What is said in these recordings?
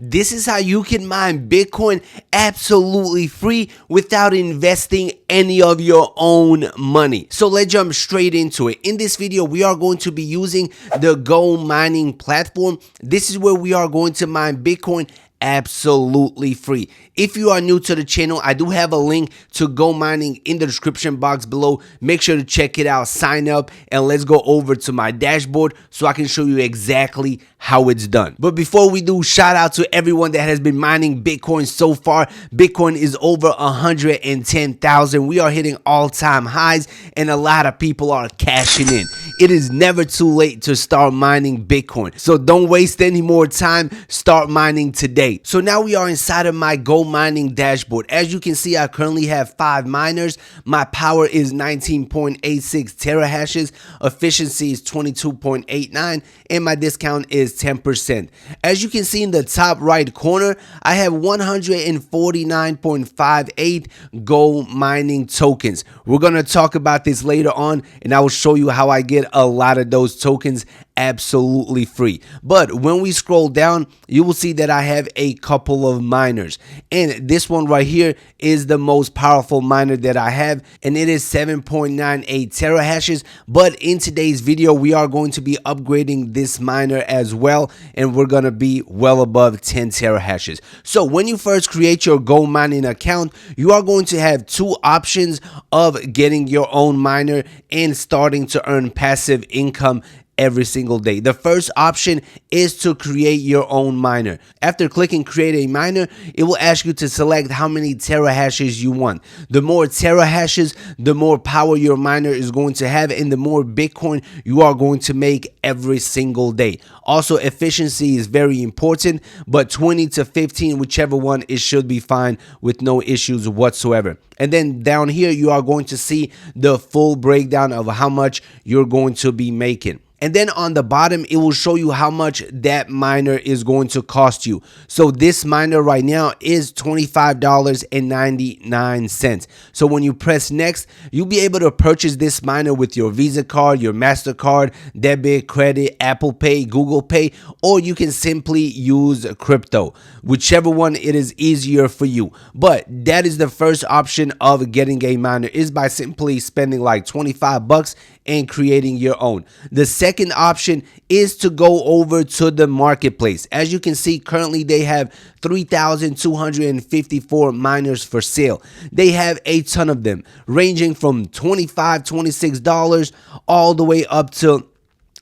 This is how you can mine Bitcoin absolutely free without investing any of your own money. So let's jump straight into it. In this video, we are going to be using the Go mining platform. This is where we are going to mine Bitcoin absolutely free. If you are new to the channel, I do have a link to Go mining in the description box below. Make sure to check it out, sign up, and let's go over to my dashboard so I can show you exactly how it's done. But before we do, shout out to everyone that has been mining Bitcoin so far. Bitcoin is over 110,000. We are hitting all-time highs and a lot of people are cashing in. It is never too late to start mining Bitcoin. So don't waste any more time. Start mining today. So now we are inside of my Go mining dashboard. As you can see, I currently have 5 miners. My power is 19.86 terahashes. Efficiency is 22.89 and my discount is 10%. As you can see in the top right corner, I have 149.58 Go mining tokens. We're going to talk about this later on and I will show you how I get a lot of those tokens absolutely free. But when we scroll down, you will see that I have a couple of miners, and this one right here is the most powerful miner that I have, and it is 7.98 terahashes. But in today's video, we are going to be upgrading this miner as well, and we're going to be well above 10 terahashes. So when you first create your Go mining account, you are going to have 2 options of getting your own miner and starting to earn passive income every single day. The first option is to create your own miner. After clicking create a miner, it will ask you to select how many terahashes you want. The more terahashes, the more power your miner is going to have and the more Bitcoin you are going to make every single day. Also, efficiency is very important, but 20 to 15, whichever one, it should be fine with no issues whatsoever. And then down here, you are going to see the full breakdown of how much you're going to be making. And then on the bottom, it will show you how much that miner is going to cost you. So this miner right now is $25.99. So when you press next, you'll be able to purchase this miner with your Visa card, your MasterCard, debit, credit, Apple Pay, Google Pay, or you can simply use crypto, whichever one it is easier for you. But that is the first option of getting a miner, is by simply spending like 25 bucks and creating your own. The second option is to go over to the marketplace. As you can see, currently they have 3,254 miners for sale. They have a ton of them, ranging from $25, $26 all the way up to,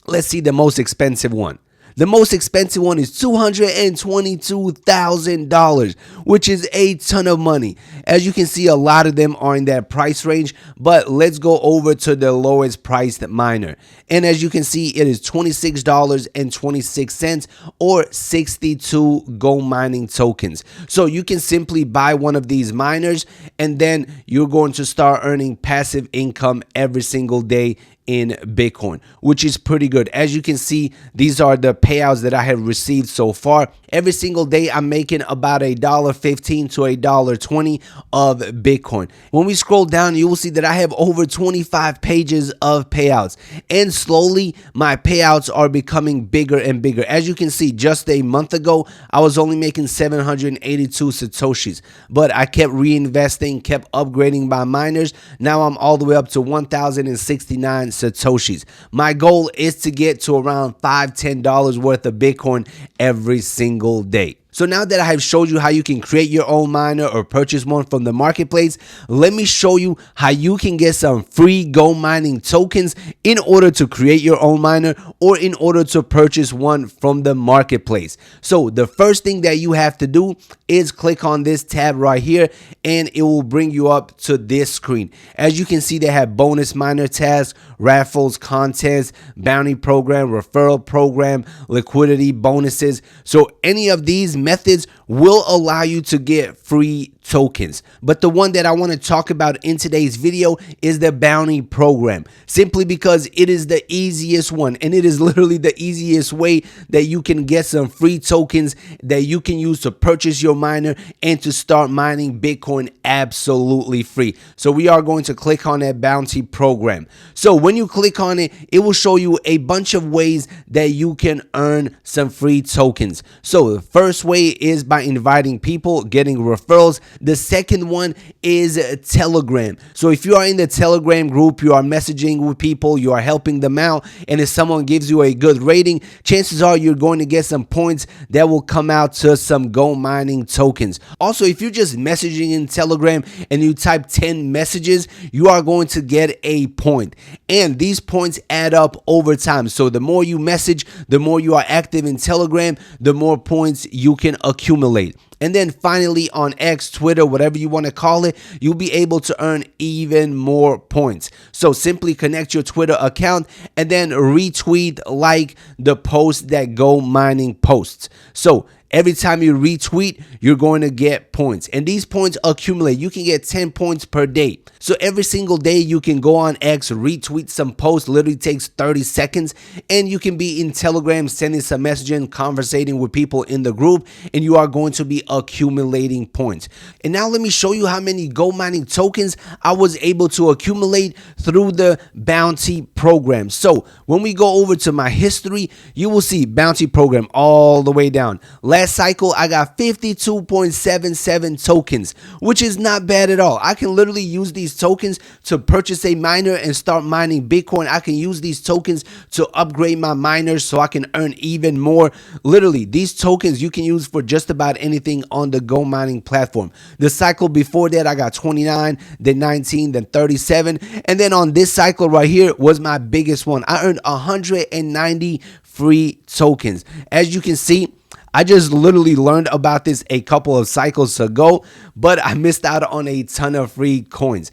let's see, the most expensive one. The most expensive one is $222,000, which is a ton of money. As you can see, a lot of them are in that price range, but let's go over to the lowest priced miner. And as you can see, it is $26.26 or 62 Go mining tokens. So you can simply buy one of these miners and then you're going to start earning passive income every single day in Bitcoin, which is pretty good. As you can see, these are the payouts that I have received so far. Every single day, I'm making about $1.15 to $1.20 of Bitcoin. When we scroll down, you will see that I have over 25 pages of payouts, and slowly my payouts are becoming bigger and bigger. As you can see, just a month ago, I was only making 782 Satoshis, but I kept reinvesting, kept upgrading my miners. Now I'm all the way up to 1,069 Satoshis. My goal is to get to around $5-10 worth of Bitcoin every single day. So now that I have showed you how you can create your own miner or purchase one from the marketplace, let me show you how you can get some free Go mining tokens in order to create your own miner or in order to purchase one from the marketplace. So the first thing that you have to do is click on this tab right here and it will bring you up to this screen. As you can see, they have bonus miner tasks, raffles, contests, bounty program, referral program, liquidity bonuses. So any of these methods will allow you to get free tokens. But the one that I want to talk about in today's video is the bounty program, simply because it is the easiest one, and it is literally the easiest way that you can get some free tokens that you can use to purchase your miner and to start mining Bitcoin absolutely free. So we are going to click on that bounty program. So when you click on it, it will show you a bunch of ways that you can earn some free tokens. So the first way is by inviting people, getting referrals. The second one is Telegram. So if you are in the Telegram group, you are messaging with people, you are helping them out, and if someone gives you a good rating, chances are you're going to get some points that will come out to some Go mining tokens. Also, if you're just messaging in Telegram and you type 10 messages, you are going to get a point, and these points add up over time. So the more you message, the more you are active in Telegram, the more points you can accumulate. And then finally, on X, Twitter, whatever you want to call it, you'll be able to earn even more points. So simply connect your Twitter account and then retweet, like the post that Go mining posts. So every time you retweet, you're going to get points, and these points accumulate. You can get 10 points per day. So every single day you can go on X, retweet some posts, literally takes 30 seconds, and you can be in Telegram sending some messaging, conversating with people in the group, and you are going to be accumulating points. And now let me show you how many Go mining tokens I was able to accumulate through the bounty program. So when we go over to my history, you will see bounty program all the way down. Last cycle, I got 52.77 tokens, which is not bad at all. I can literally use these tokens to purchase a miner and start mining Bitcoin. I can use these tokens to upgrade my miners so I can earn even more. Literally, these tokens you can use for just about anything on the Go mining platform. The cycle before that, I got 29, then 19, then 37. And then on this cycle right here was my biggest one. I earned 190 free tokens. As you can see, I just literally learned about this a couple of cycles ago, but I missed out on a ton of free coins.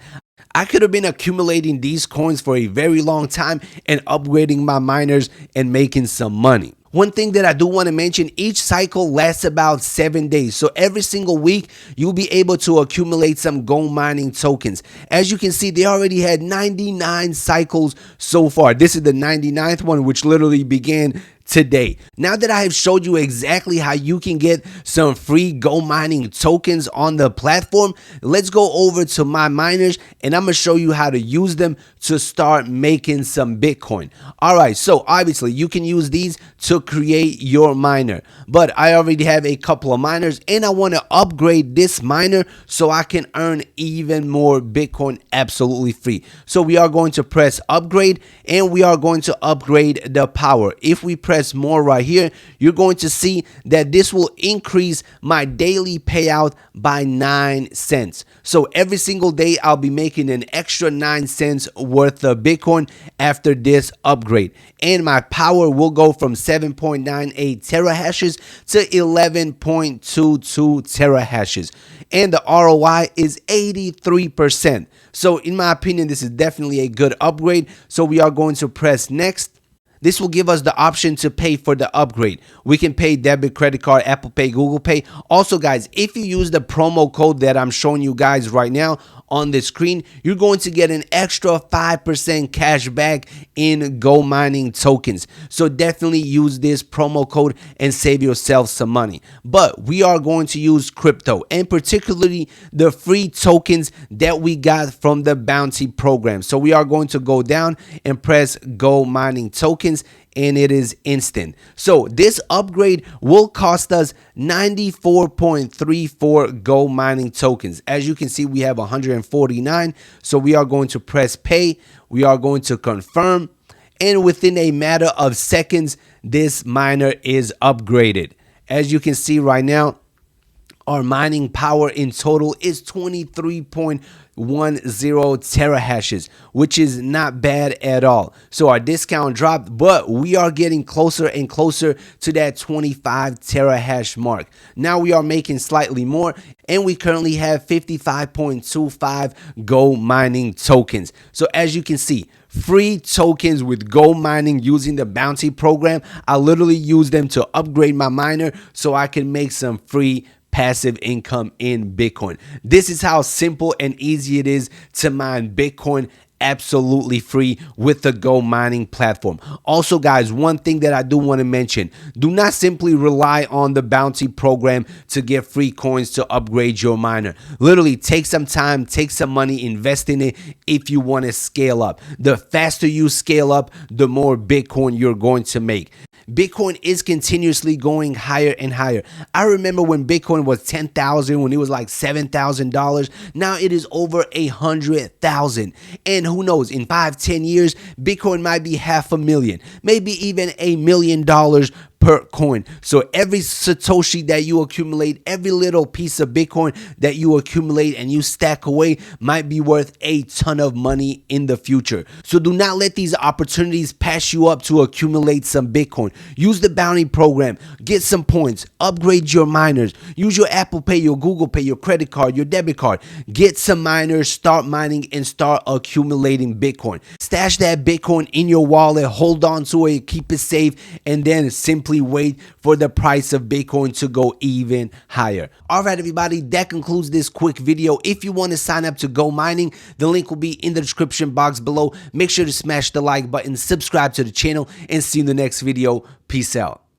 I could have been accumulating these coins for a very long time and upgrading my miners and making some money. One thing that I do want to mention, each cycle lasts about 7 days. So every single week, you'll be able to accumulate some Go mining tokens. As you can see, they already had 99 cycles so far. This is the 99th one, which literally began today. Now that I have showed you exactly how you can get some free Go mining tokens on the platform, let's go over to my miners and I'm going to show you how to use them to start making some Bitcoin. All right, so obviously you can use these to create your miner, but I already have a couple of miners and I want to upgrade this miner so I can earn even more Bitcoin absolutely free. So we are going to press upgrade and we are going to upgrade the power. If we press more right here, you're going to see that this will increase my daily payout by 9 cents. So every single day I'll be making an extra 9 cents worth of Bitcoin after this upgrade, and my power will go from 7.98 terahashes to 11.22 terahashes, and the ROI is 83%. So in my opinion, this is definitely a good upgrade. So we are going to press next. This will give us the option to pay for the upgrade. We can pay debit, credit card, Apple Pay, Google Pay. Also, guys, if you use the promo code that I'm showing you guys right now on the screen, you're going to get an extra 5% cash back in Go mining tokens. So definitely use this promo code and save yourself some money. But we are going to use crypto, and particularly the free tokens that we got from the bounty program. So we are going to go down and press Go mining tokens, and it is instant. So this upgrade will cost us 94.34 Go mining tokens. As you can see, we have 149. So we are going to press pay. We are going to confirm. And within a matter of seconds, this miner is upgraded. As you can see right now, our mining power in total is 23.10 terahashes, which is not bad at all. So our discount dropped, but we are getting closer and closer to that 25 terahash mark. Now we are making slightly more, and we currently have 55.25 Go mining tokens. So as you can see, free tokens with Go mining using the bounty program. I literally use them to upgrade my miner so I can make some free passive income in Bitcoin. This is how simple and easy it is to mine Bitcoin absolutely free with the Go Mining platform. Also, guys, one thing that I do want to mention, do not simply rely on the bounty program to get free coins to upgrade your miner. Literally take some time, take some money, invest in it if you want to scale up. The faster you scale up, the more Bitcoin you're going to make. Bitcoin is continuously going higher and higher. I remember when Bitcoin was 10,000, when it was like $7,000. Now it is over 100,000. And who knows, in 5-10 years, Bitcoin might be $500,000, maybe even $1 million per coin. So every Satoshi that you accumulate, every little piece of Bitcoin that you accumulate and you stack away might be worth a ton of money in the future. So do not let these opportunities pass you up to accumulate some Bitcoin. Use the bounty program, get some points, upgrade your miners, use your Apple Pay, your Google Pay, your credit card, your debit card, get some miners, start mining and start accumulating Bitcoin. Stash that Bitcoin in your wallet, hold on to it, keep it safe, and then simply wait for the price of Bitcoin to go even higher. All right, everybody, that concludes this quick video. If you want to sign up to Go Mining, the link will be in the description box below. Make sure to smash the like button, subscribe to the channel, and see you in the next video. Peace out.